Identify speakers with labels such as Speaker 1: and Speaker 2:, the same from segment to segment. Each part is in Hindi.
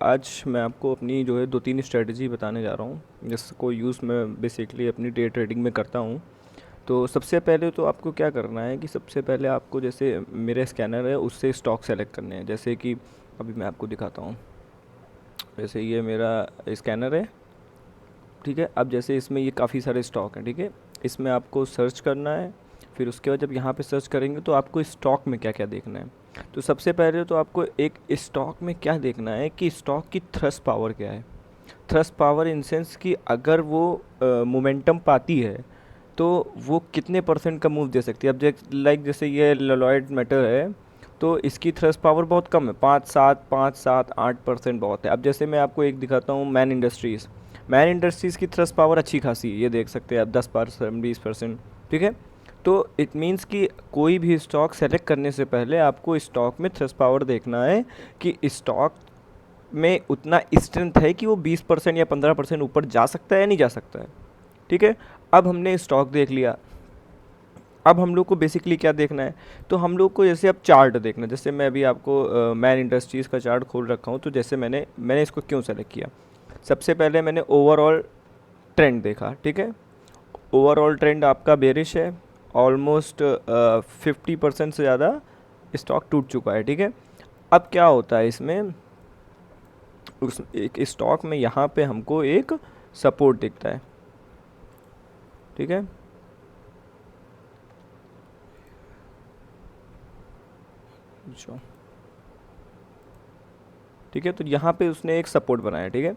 Speaker 1: आज मैं आपको अपनी जो है 2-3 स्ट्रेटजी बताने जा रहा हूँ जिसको यूज़ मैं बेसिकली अपनी डे ट्रेडिंग में करता हूँ। तो सबसे पहले तो आपको क्या करना है कि सबसे पहले आपको जैसे मेरा स्कैनर है उससे स्टॉक सेलेक्ट करने हैं। जैसे कि अभी मैं आपको दिखाता हूँ। जैसे ये मेरा स्कैनर है, ठीक है। अब जैसे इसमें ये काफ़ी सारे स्टॉक हैं, ठीक है। इसमें आपको सर्च करना है। फिर उसके बाद जब यहाँ पे सर्च करेंगे तो आपको स्टॉक में क्या क्या देखना है। तो सबसे पहले तो आपको एक स्टॉक में क्या देखना है कि स्टॉक की थ्रस्ट पावर क्या है। थ्रस्ट पावर इन सेंस कि अगर वो मोमेंटम पाती है तो वो कितने परसेंट का मूव दे सकती है। अब लाइक जैसे ये लॉयड मेटल है तो इसकी थ्रस्ट पावर बहुत कम है, 5-7 8% बहुत है। अब जैसे मैं आपको एक दिखाता हूँ, मैन इंडस्ट्रीज़ की थ्रस्ट पावर अच्छी खासी है, ये देख सकते हैं आप, 10% 20%, ठीक है। तो इट मीन्स कि कोई भी स्टॉक सेलेक्ट करने से पहले आपको स्टॉक में थ्रस्ट पावर देखना है कि स्टॉक में उतना स्ट्रेंथ है कि वो 20% या 15% ऊपर जा सकता है या नहीं जा सकता है, ठीक है। अब हमने स्टॉक देख लिया। अब हम लोग को बेसिकली क्या देखना है, तो हम लोग को जैसे अब चार्ट देखना है। जैसे मैं अभी आपको मैन इंडस्ट्रीज़ का चार्ट खोल रखा हूँ। तो जैसे मैंने इसको क्यों सेलेक्ट किया, सबसे पहले मैंने ओवरऑल ट्रेंड देखा, ठीक है। ओवरऑल ट्रेंड आपका बेरिश है, ऑलमोस्ट 50% से ज़्यादा स्टॉक टूट चुका है, ठीक है। अब क्या होता है इसमें, उस एक स्टॉक में यहाँ पे हमको एक सपोर्ट दिखता है, ठीक है। अच्छा, ठीक है, तो यहाँ पे उसने एक सपोर्ट बनाया, ठीक है।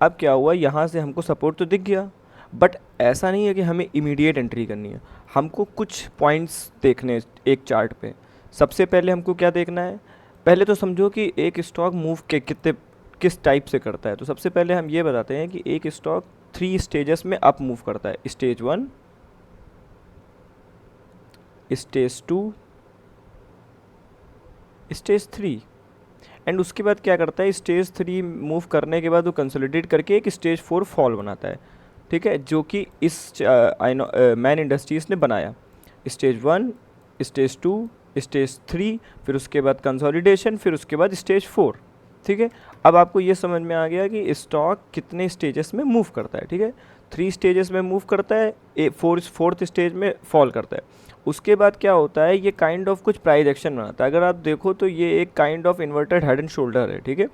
Speaker 1: अब क्या हुआ, यहाँ से हमको सपोर्ट तो दिख गया, बट ऐसा नहीं है कि हमें इमीडिएट एंट्री करनी है। हमको कुछ पॉइंट्स देखने हैं एक चार्ट पे। सबसे पहले हमको क्या देखना है, पहले तो समझो कि एक स्टॉक मूव के कितने किस टाइप से करता है। तो सबसे पहले हम ये बताते हैं कि एक स्टॉक 3 स्टेजेस में अप मूव करता है। स्टेज 1, स्टेज 2, स्टेज 3, एंड उसके बाद क्या करता है, स्टेज 3 मूव करने के बाद वो कंसोलिडेट करके एक स्टेज 4 फॉल बनाता है, ठीक है, जो कि इस मैन इंडस्ट्रीज़ ने बनाया। स्टेज 1, स्टेज 2, स्टेज 3, फिर उसके बाद कंसोलिडेशन, फिर उसके बाद स्टेज 4, ठीक है। अब आपको ये समझ में आ गया कि स्टॉक कितने स्टेजेस में मूव करता है, ठीक है। 3 स्टेजेस में मूव करता है, फोर्थ स्टेज में फॉल करता है। उसके बाद क्या होता है, ये काइंड ऑफ कुछ प्राइस एक्शन बनाता है। अगर आप देखो तो ये एक kind of inverted head and shoulder है, ठीक है।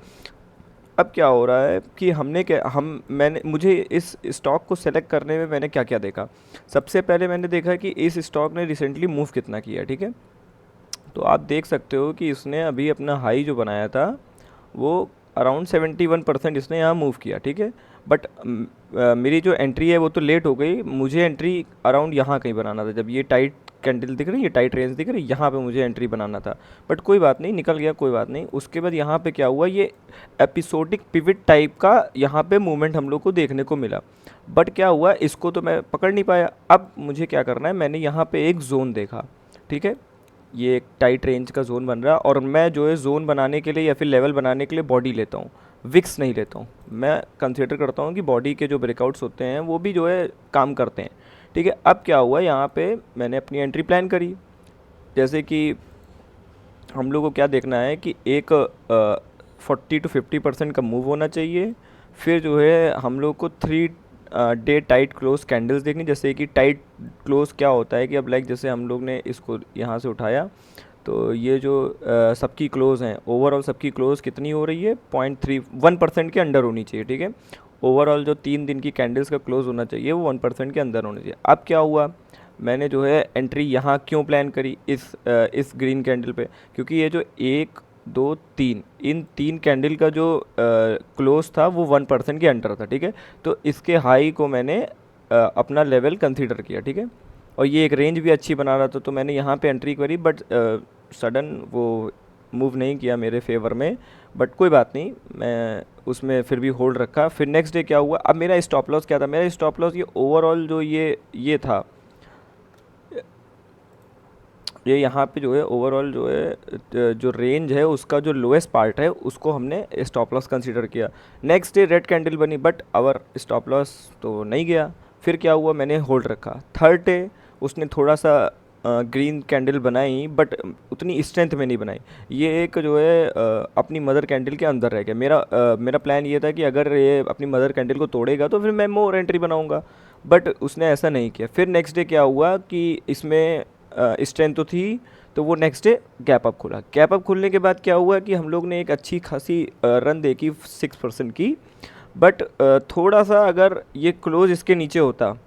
Speaker 1: अब क्या हो रहा है कि हमने क्या हम मैंने मुझे इस स्टॉक को सेलेक्ट करने में मैंने क्या क्या देखा। सबसे पहले मैंने देखा कि इस स्टॉक ने रिसेंटली मूव कितना किया, ठीक है। तो आप देख सकते हो कि इसने अभी अपना हाई जो बनाया था वो अराउंड 71% इसने यहाँ मूव किया, ठीक है। बट मेरी जो एंट्री है वो तो लेट हो गई। मुझे एंट्री अराउंड यहाँ कहीं बनाना था, जब ये टाइट कैंडल दिख रही है, ये टाइट रेंज दिख रही है, यहाँ पे मुझे एंट्री बनाना था। बट कोई बात नहीं, निकल गया, कोई बात नहीं। उसके बाद यहाँ पे क्या हुआ, ये एपिसोडिक पिवट टाइप का यहाँ पे मूवमेंट हम लोग को देखने को मिला। बट क्या हुआ, इसको तो मैं पकड़ नहीं पाया। अब मुझे क्या करना है, मैंने यहाँ पे एक जोन देखा, ठीक है। ये एक टाइट रेंज का जोन बन रहा है, और मैं जो है जोन बनाने के लिए या फिर लेवल बनाने के लिए बॉडी लेता हूँ, विक्स नहीं लेता हूँ। मैं कंसिडर करता हूँ कि बॉडी के जो ब्रेकआउट्स होते हैं वो भी जो है काम करते हैं, ठीक है। अब क्या हुआ, यहाँ पे मैंने अपनी एंट्री प्लान करी। जैसे कि हम लोग को क्या देखना है कि एक 40 to 50% का मूव होना चाहिए। फिर जो है हम लोग को 3 डे टाइट क्लोज कैंडल्स देखनी। जैसे कि टाइट क्लोज क्या होता है कि अब लाइक जैसे हम लोग ने इसको यहाँ से उठाया, तो ये जो सबकी क्लोज हैं, ओवरऑल सबकी क्लोज कितनी हो रही है, 0.31% के अंडर होनी चाहिए, ठीक है। ओवरऑल जो 3 दिन की कैंडल्स का क्लोज होना चाहिए वो 1% के अंदर होना चाहिए। अब क्या हुआ, मैंने जो है एंट्री यहाँ क्यों प्लान करी इस ग्रीन कैंडल पे, क्योंकि ये जो 1 2 3 इन 3 कैंडल का जो क्लोज था वो 1% के अंडर था, ठीक है। तो इसके हाई को मैंने अपना लेवल कंसीडर किया, ठीक है। और ये एक रेंज भी अच्छी बना रहा था, तो मैंने यहाँ पे एंट्री करी। बट सडन वो मूव नहीं किया मेरे फेवर में, बट कोई बात नहीं, मैं उसमें फिर भी होल्ड रखा। फिर नेक्स्ट डे क्या हुआ, अब मेरा स्टॉप लॉस क्या था, मेरा स्टॉप लॉस ये ओवरऑल जो ये था, ये यहाँ पे जो है ओवरऑल जो है जो रेंज है उसका जो लोएस्ट पार्ट है उसको हमने स्टॉप लॉस कंसीडर किया। नेक्स्ट डे रेड कैंडल बनी, बट आवर स्टॉप लॉस तो नहीं गया। फिर क्या हुआ, मैंने होल्ड रखा। थर्ड डे उसने थोड़ा सा ग्रीन कैंडल बनाई, बट उतनी स्ट्रेंथ में नहीं बनाई। ये एक जो है अपनी मदर कैंडल के अंदर रह गया। मेरा प्लान ये था कि अगर ये अपनी मदर कैंडल को तोड़ेगा तो फिर मैं मोर एंट्री बनाऊंगा, बट उसने ऐसा नहीं किया। फिर नेक्स्ट डे क्या हुआ कि इसमें स्ट्रेंथ तो थी, तो वो नेक्स्ट डे गैप अप खुला। गैप अप खुलने के बाद क्या हुआ कि हम लोग ने एक अच्छी खासी रन देखी 6% की, बट थोड़ा सा अगर ये क्लोज इसके नीचे होता,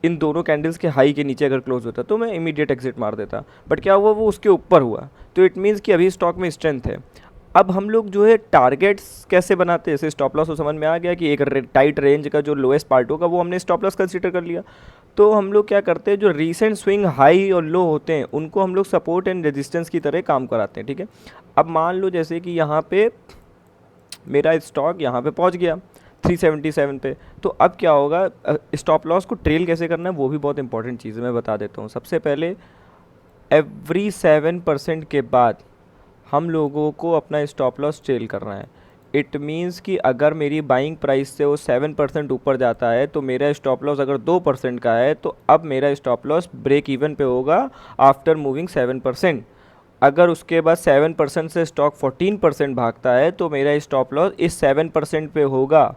Speaker 1: इन दोनों कैंडल्स के हाई के नीचे अगर क्लोज होता, तो मैं इमीडिएट एग्जिट मार देता। बट क्या हुआ, वो उसके ऊपर हुआ, तो इट मीन्स कि अभी स्टॉक में स्ट्रेंथ है। अब हम लोग जो है टारगेट्स कैसे बनाते हैं, जैसे स्टॉप लॉस तो समझ में आ गया कि एक टाइट रेंज का जो लोएस्ट पार्ट होगा वो हमने स्टॉप लॉस कंसीडर कर लिया। तो हम लोग क्या करते हैं, जो रीसेंट स्विंग हाई और लो होते हैं उनको हम लोग सपोर्ट एंड रेजिस्टेंस की तरह काम कराते हैं, ठीक है। अब मान लो जैसे कि यहाँ पे मेरा स्टॉक यहाँ पे पहुँच गया 377 पे, तो अब क्या होगा, स्टॉप लॉस को ट्रेल कैसे करना है वो भी बहुत इंपॉर्टेंट चीज़ है, मैं बता देता हूँ। सबसे पहले एवरी 7% के बाद हम लोगों को अपना स्टॉप लॉस ट्रेल करना है। इट मीन्स कि अगर मेरी बाइंग प्राइस से वो 7% ऊपर जाता है तो मेरा स्टॉप लॉस अगर 2% का है, तो अब मेरा स्टॉप लॉस ब्रेक इवन पे होगा आफ्टर मूविंग 7%। अगर उसके बाद 7% से स्टॉक 14% भागता है तो मेरा स्टॉप लॉस इस 7% पे होगा।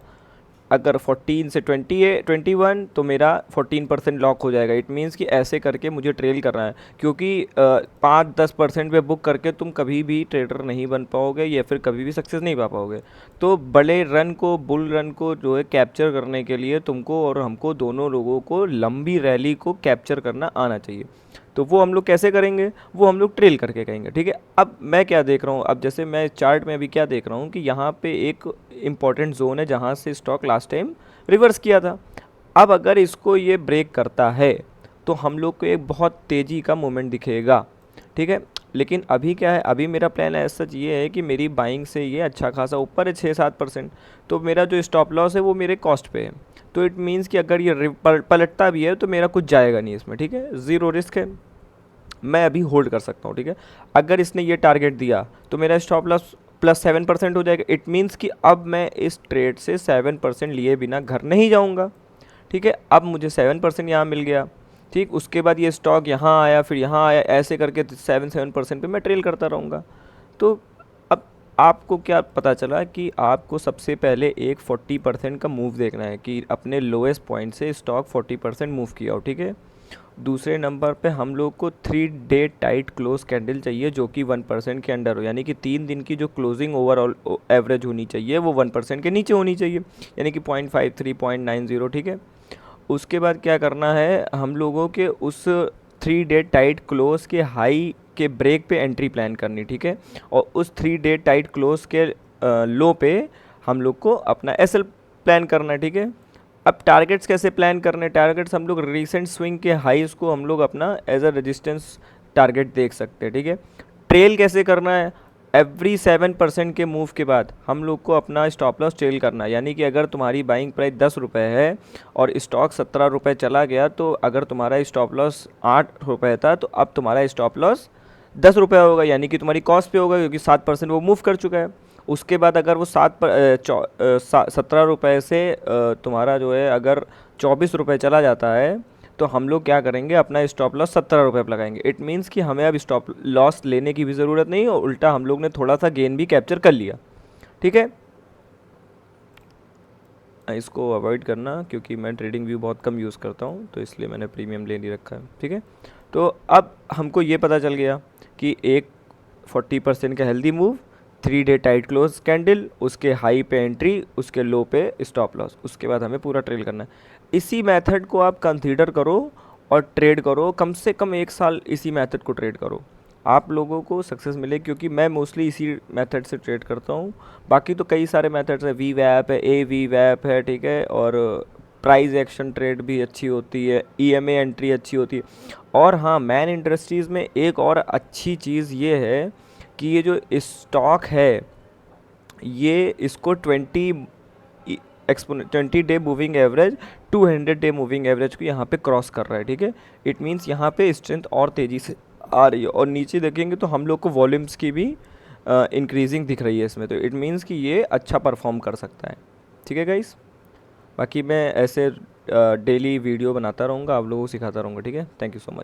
Speaker 1: अगर 14 से 21 तो मेरा 14% लॉक हो जाएगा। इट मीन्स कि ऐसे करके मुझे ट्रेल करना है, क्योंकि 5-10% पे बुक करके तुम कभी भी ट्रेडर नहीं बन पाओगे या फिर कभी भी सक्सेस नहीं पा पाओगे। तो बड़े रन को, बुल रन को जो है कैप्चर करने के लिए तुमको और हमको दोनों लोगों को लंबी रैली को कैप्चर करना आना चाहिए। तो वो हम लोग कैसे करेंगे, वो हम लोग ट्रेल करके करेंगे, ठीक है। अब मैं क्या देख रहा हूँ, अब जैसे मैं चार्ट में अभी क्या देख रहा हूँ कि यहाँ पे एक इम्पॉर्टेंट जोन है जहाँ से स्टॉक लास्ट टाइम रिवर्स किया था। अब अगर इसको ये ब्रेक करता है तो हम लोग को एक बहुत तेज़ी का मोमेंट दिखेगा, ठीक है। लेकिन अभी क्या है, अभी मेरा प्लान ऐसा ये है कि मेरी बाइंग से ये अच्छा खासा ऊपर है 6-7%, तो मेरा जो स्टॉप लॉस है वो मेरे कॉस्ट पे है। तो इट मीन्स कि अगर ये पलटता भी है तो मेरा कुछ जाएगा नहीं इसमें, ठीक है, ज़ीरो रिस्क है, मैं अभी होल्ड कर सकता हूँ, ठीक है। अगर इसने ये टारगेट दिया तो मेरा स्टॉप लॉस +7% हो जाएगा। इट मीन्स कि अब मैं इस ट्रेड से 7% लिए बिना घर नहीं जाऊँगा, ठीक है। अब मुझे 7% यहाँ मिल गया, ठीक। उसके बाद ये स्टॉक यहाँ आया, फिर यहाँ आया, ऐसे करके 7% पे मैं ट्रेल करता रहूँगा। तो अब आपको क्या पता चला कि आपको सबसे पहले एक 40% का मूव देखना है कि अपने लोएस्ट पॉइंट से स्टॉक 40% मूव किया हो, ठीक है। दूसरे नंबर पे हम लोग को 3 डे टाइट क्लोज कैंडल चाहिए जो कि 1% के अंडर हो, यानी कि 3 दिन की जो क्लोजिंग ओवरऑल एवरेज होनी चाहिए वो 1% के नीचे होनी चाहिए, यानी कि 0.53 0.90, ठीक है। उसके बाद क्या करना है, हम लोगों के उस 3 डे टाइट क्लोज के हाई के ब्रेक पे एंट्री प्लान करनी, ठीक है। और उस 3 डे टाइट क्लोज के लो पे हम लोग को अपना एसएल प्लान करना है, ठीक है। अब टारगेट्स कैसे प्लान करने, टारगेट्स हम लोग रीसेंट स्विंग के हाईज को हम लोग अपना एज अ रेजिस्टेंस टारगेट देख सकते हैं, ठीक है। ट्रेल कैसे करना है, एवरी 7% के मूव के बाद हम लोग को अपना स्टॉप लॉस ट्रेल करना है, यानी कि अगर तुम्हारी बाइंग प्राइस 10 रुपये है और स्टॉक 17 रुपये चला गया, तो अगर तुम्हारा स्टॉप लॉस 8 रुपये था तो अब तुम्हारा स्टॉप लॉस 10 रुपये होगा, यानी कि तुम्हारी कॉस्ट पे होगा, क्योंकि 7% वो मूव कर चुका है। उसके बाद अगर वो 17 रुपये से तुम्हारा जो है अगर 24 रुपये चला जाता है, तो हम लोग क्या करेंगे, अपना स्टॉप लॉस 17 रुपये पर लगाएंगे। इट मीन्स कि हमें अब स्टॉप लॉस लेने की भी ज़रूरत नहीं और उल्टा हम लोग ने थोड़ा सा गेन भी कैप्चर कर लिया, ठीक है। इसको अवॉइड करना, क्योंकि मैं ट्रेडिंग व्यू बहुत कम यूज़ करता हूँ, तो इसलिए मैंने प्रीमियम ले नहीं रखा है, ठीक है। तो अब हमको ये पता चल गया कि एक 40% का healthy move, 3 day tight close candle, उसके हाई पे एंट्री, उसके लो पे स्टॉप लॉस, उसके बाद हमें पूरा ट्रेल करना है। इसी मेथड को आप कंसीडर करो और ट्रेड करो, कम से कम 1 साल इसी मेथड को ट्रेड करो, आप लोगों को सक्सेस मिले, क्योंकि मैं मोस्टली इसी मेथड से ट्रेड करता हूँ। बाकी तो कई सारे मेथड्स है, वी वैप है, ए वी वैप है, ठीक है, और प्राइस एक्शन ट्रेड भी अच्छी होती है, ईएमए एंट्री अच्छी होती है। और हाँ, मैन इंडस्ट्रीज़ में एक और अच्छी चीज़ ये है कि ये जो स्टॉक है ये इसको 20 day moving average 200 day moving average को यहाँ पे क्रॉस कर रहा है, ठीक है। इट मीन्स यहाँ पे स्ट्रेंथ और तेज़ी से आ रही है, और नीचे देखेंगे तो हम लोग को वॉल्यूम्स की भी इंक्रीजिंग दिख रही है इसमें, तो इट मीन्स कि ये अच्छा परफॉर्म कर सकता है, ठीक है गाइस। बाकी मैं ऐसे डेली वीडियो बनाता रहूँगा, आप लोगों को सिखाता रहूँगा, ठीक है। Thank you so much.